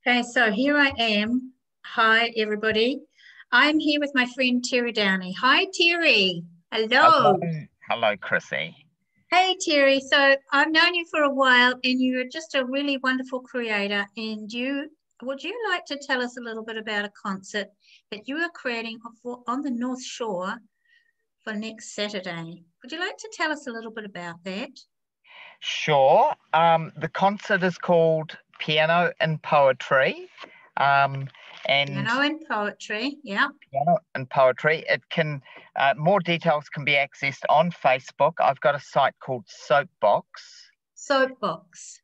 Okay, so here I am. Hi, everybody. I'm here with my friend Terry Downey. Hi, Terry. Hello, Hello. hello, Chrissy. Hey, Terry. So I've known you for a while, and you're just a really wonderful creator. And would you like to tell us a little bit about a concert that you are creating on the North Shore for next Saturday? Would you like to tell us a little bit about that? Sure. The concert is called Piano and Poetry. Um, and Piano and poetry. Yeah. Piano and Poetry. More details can be accessed on Facebook. I've got a site called Soapbox. Soapbox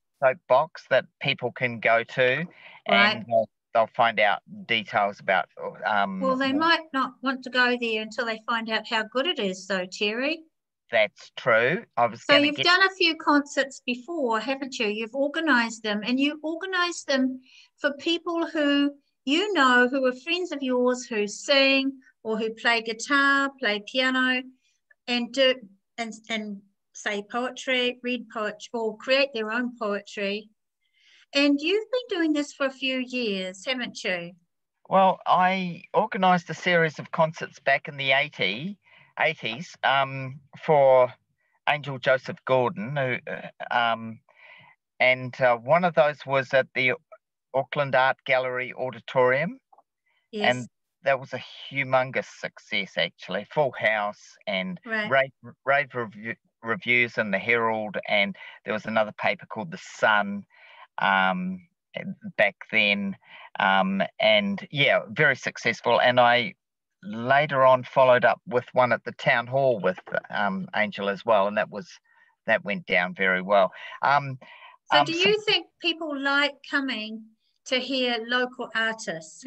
that people can go to, Right. and they'll find out details about. Well, they might not want to go there until they find out how good it is, though, Terry. That's true. I was So going to you've get. done a few concerts before, haven't you? You've organised them, and you organise them for people who you know who are friends of yours who sing or who play guitar, play piano, and do and say poetry, read poetry, or create their own poetry. And you've been doing this for a few years, haven't you? Well, I organised a series of concerts back in the 80s for Angel Joseph Gordon, and one of those was at the Auckland Art Gallery Auditorium, Yes, and that was a humongous success, actually. Full house and right. reviews in the Herald, and there was another paper called The Sun um, back then. And yeah, very successful. And I later on followed up with one at the town hall with Angel as well, and that went down very well. Um, So do so you think people like coming to hear local artists?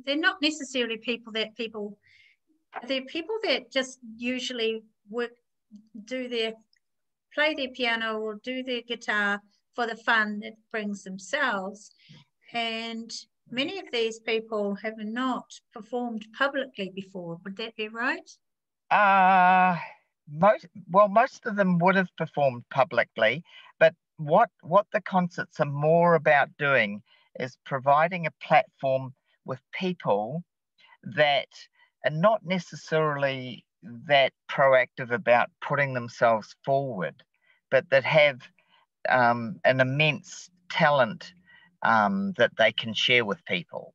They're not necessarily they're people that just usually work, do their, play their piano or do their guitar for the fun it brings themselves. And many of these people have not performed publicly before. Would that be right? Uh, most of them would have performed publicly, but what the concerts are more about doing is providing a platform with people that are not necessarily that proactive about putting themselves forward, but that have an immense talent that they can share with people.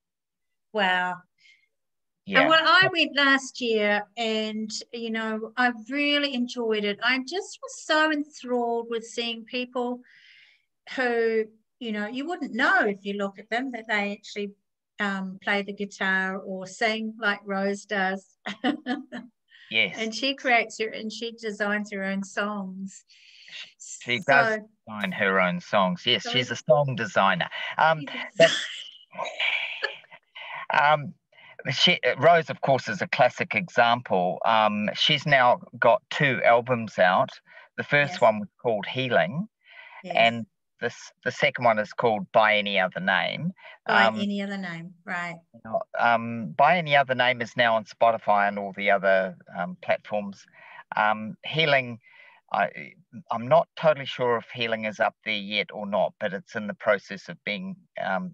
Wow. And Yeah. well, I went last year and, I really enjoyed it. I just was so enthralled with seeing people who, you wouldn't know if you look at them that they actually play the guitar or sing like Rose does. Yes. And she designs her own songs. She does So, design her own songs. Yes, so she's a song designer. Um, she's but um, Rose, of course, is a classic example. She's now got two albums out. The first yes, one was called Healing, yes, and the second one is called By Any Other Name. by Um, any other name, right? By Any Other Name is now on Spotify and all the other platforms. Healing, I, I'm not totally sure if Healing is up there yet or not, but it's in the process of being um,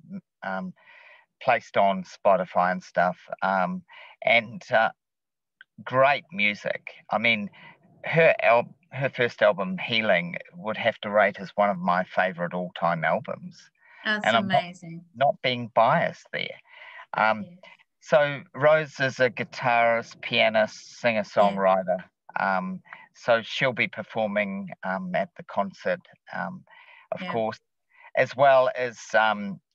placed on Spotify and stuff. And great music. I mean, her first album, Healing, would have to rate as one of my favorite all-time albums. That's And I'm amazing. not being biased there. Um, Yes. so Rose is a guitarist, pianist, Yeah, singer-songwriter. Um, so she'll be performing at the concert, of yeah. course, as well as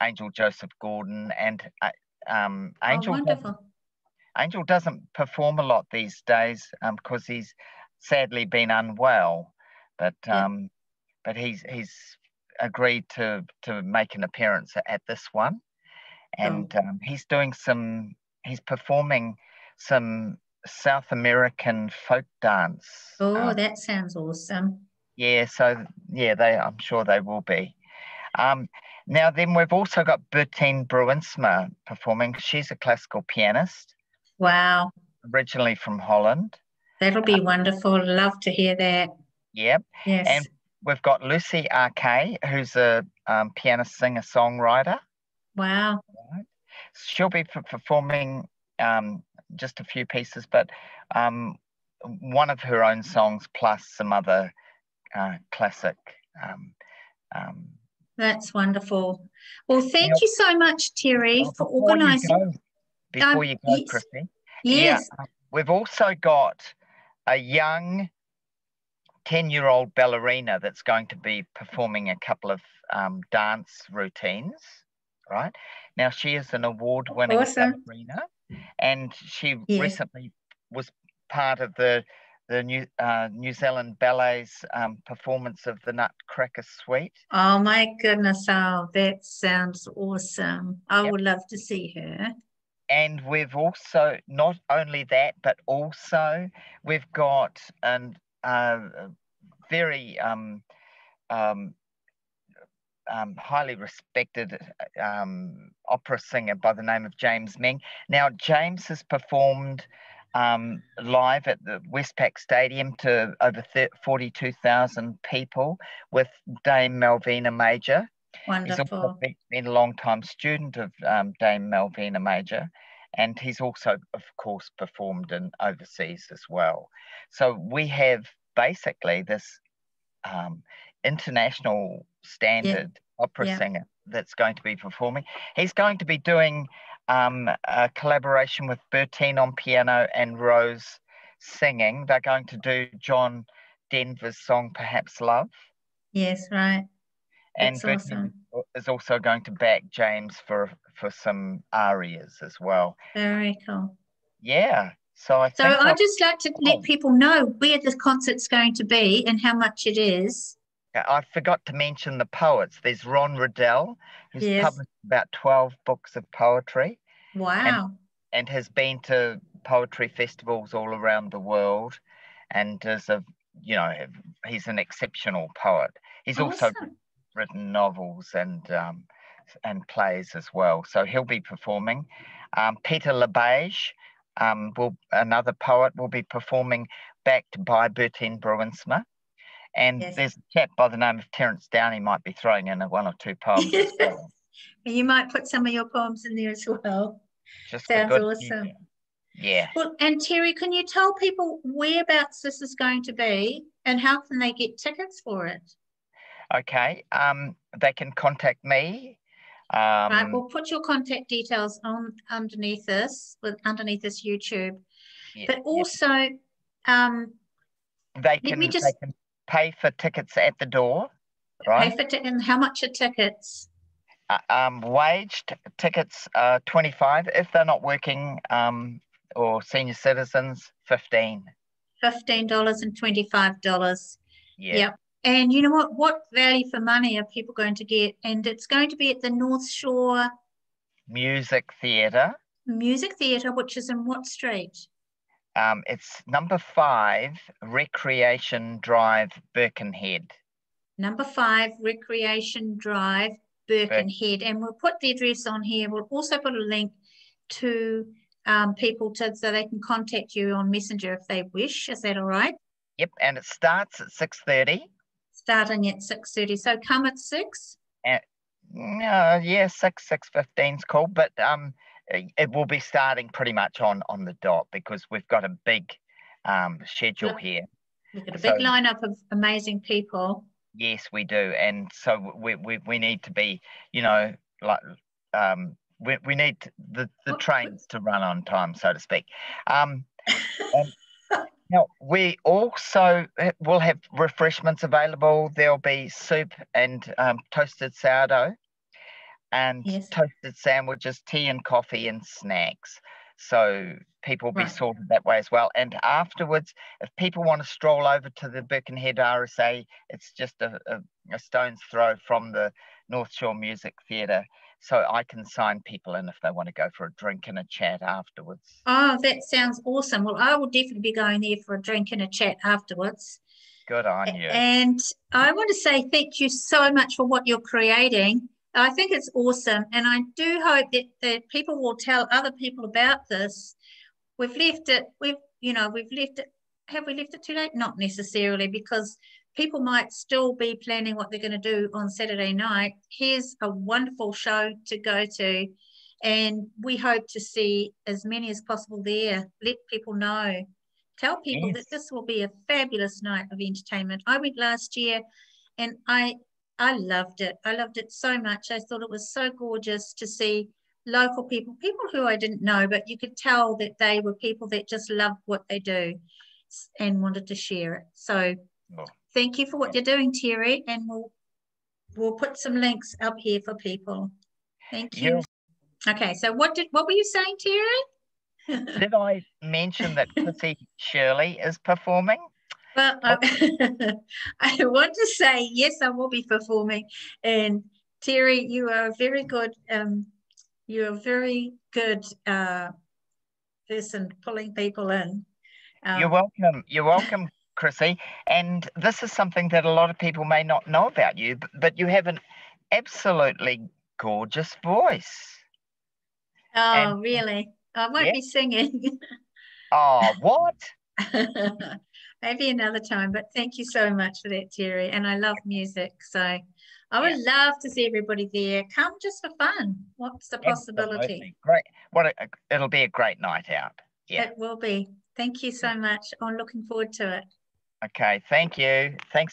Angel Joseph Gordon. And Oh, wonderful. Angel doesn't perform a lot these days because he's sadly been unwell. But Yeah. he's agreed to make an appearance at this one, Cool. and he's performing some South American folk dance. Oh, that sounds awesome. Yeah, so yeah, they I'm sure they will be. Um, Now then, we've also got Bertine Bruinsma performing. She's a classical pianist, Wow. originally from Holland. That'll Uh, be wonderful. Love to hear that. yeah, and Yes. we've got Lucy R.K., who's a pianist, singer, songwriter. Wow. Right? She'll be performing just a few pieces, but one of her own songs plus some other classic. Um, That's wonderful. Well, thank now, you so much, Terry, for before you organising. go, Yes, Chrissy, yeah, yes, we've also got a young 10-year-old ballerina that's going to be performing a couple of dance routines, right? Now, she is an award-winning awesome. ballerina, and she Yes. recently was part of the New Zealand Ballet's performance of the Nutcracker Suite. Oh my goodness. Oh, that sounds awesome. I Yep. would love to see her. And we've also, not only that, but also we've got an very um, highly respected opera singer by the name of James Ming. Now, James has performed live at the Westpac Stadium to over 42,000 people with Dame Malvina Major. He's also Wonderful. been a long-time student of Dame Malvina Major, and he's also, of course, performed in overseas as well. So we have basically this international Yeah, standard opera yeah, singer that's going to be performing. He's going to be doing a collaboration with Bertine on piano and Rose singing. They're going to do John Denver's song Perhaps Love. yes, right. And That's Bertine awesome. is also going to back James for some arias as well. Very cool. Yeah. So I So think I'd just like to let oh, people know where the concert's going to be and how much it is. I forgot to mention the poets. There's Ron Riddell, who's Yes. published about 12 books of poetry and Wow. has been to poetry festivals all around the world, and is he's an exceptional poet. He's also Awesome. written novels and plays as well. So he'll be performing. Peter LeBage, another poet, will be performing, backed by Bertine Bruinsma. And Yes. there's a chap by the name of Terence Downey might be throwing in one or two poems as well. You might put some of your poems in there as well. Just for Sounds good awesome. measure. Yeah. Well, and Terry, can you tell people whereabouts this is going to be and how can they get tickets for it? Okay. They can contact me. Right, we'll put your contact details on underneath this YouTube. Yeah, But yeah. also, um, They let me can just pay for tickets at the door, pay right? for and how much are tickets? Waged tickets are 25. If they're not working, or senior citizens, 15. $15 and $25. Yeah. Yep. And you know what? What value for money are people going to get? And it's going to be at the North Shore Music Theatre. Music Theatre, which is in what street? It's number 5, Recreation Drive, Birkenhead. Number 5, Recreation Drive, Birkenhead. And we'll put the address on here. We'll also put a link to people so they can contact you on Messenger if they wish. Is that all right? Yep, and it starts at 6:30. Starting at 6:30. So come at 6? Yeah, 6:15 is cool, but it will be starting pretty much on the dot because we've got a big schedule here. We've got a So big lineup of amazing people. yes, we do, and so we need to be, like we need the trains to run on time, so to speak. And now we also will have refreshments available. There'll be soup and toasted sourdough, and Yes. toasted sandwiches, tea and coffee, and snacks. So people will be Right. sorted that way as well. And afterwards, if people want to stroll over to the Birkenhead RSA, it's just a stone's throw from the North Shore Music Theatre. So I can sign people in if they want to go for a drink and a chat afterwards. Oh, that sounds awesome. Well, I will definitely be going there for a drink and a chat afterwards. Good on you. And I want to say thank you so much for what you're creating. I think it's awesome. And I do hope that people will tell other people about this. We've left it, we've left it. Have we left it too late? Not necessarily, because people might still be planning what they're going to do on Saturday night. Here's a wonderful show to go to, and we hope to see as many as possible there. Let people know. Tell people that this will be a fabulous night of entertainment. I went last year, and I loved it. I loved it so much. I thought it was so gorgeous to see local people who I didn't know, but you could tell that they were people that just loved what they do and wanted to share it. So thank you for what you're doing, Terry, and we'll put some links up here for people. Thank you. Okay, so what were you saying, Terry? Did I mention that Chrissy Shirley is performing? Well, I want to say yes, I will be performing. And Terry, you are very good. You're a very good person pulling people in. You're welcome. You're welcome, Chrissy. And this is something that a lot of people may not know about you, but you have an absolutely gorgeous voice. Oh, really? I won't be singing. Oh, what? Maybe another time, but thank you so much for that, Terry. And I love music, so I would love to see everybody there. Come just for fun. What's the possibility? Great. It'll be a great night out. Yeah. It will be. Thank you so much. I'm looking forward to it. Okay, thank you. Thanks.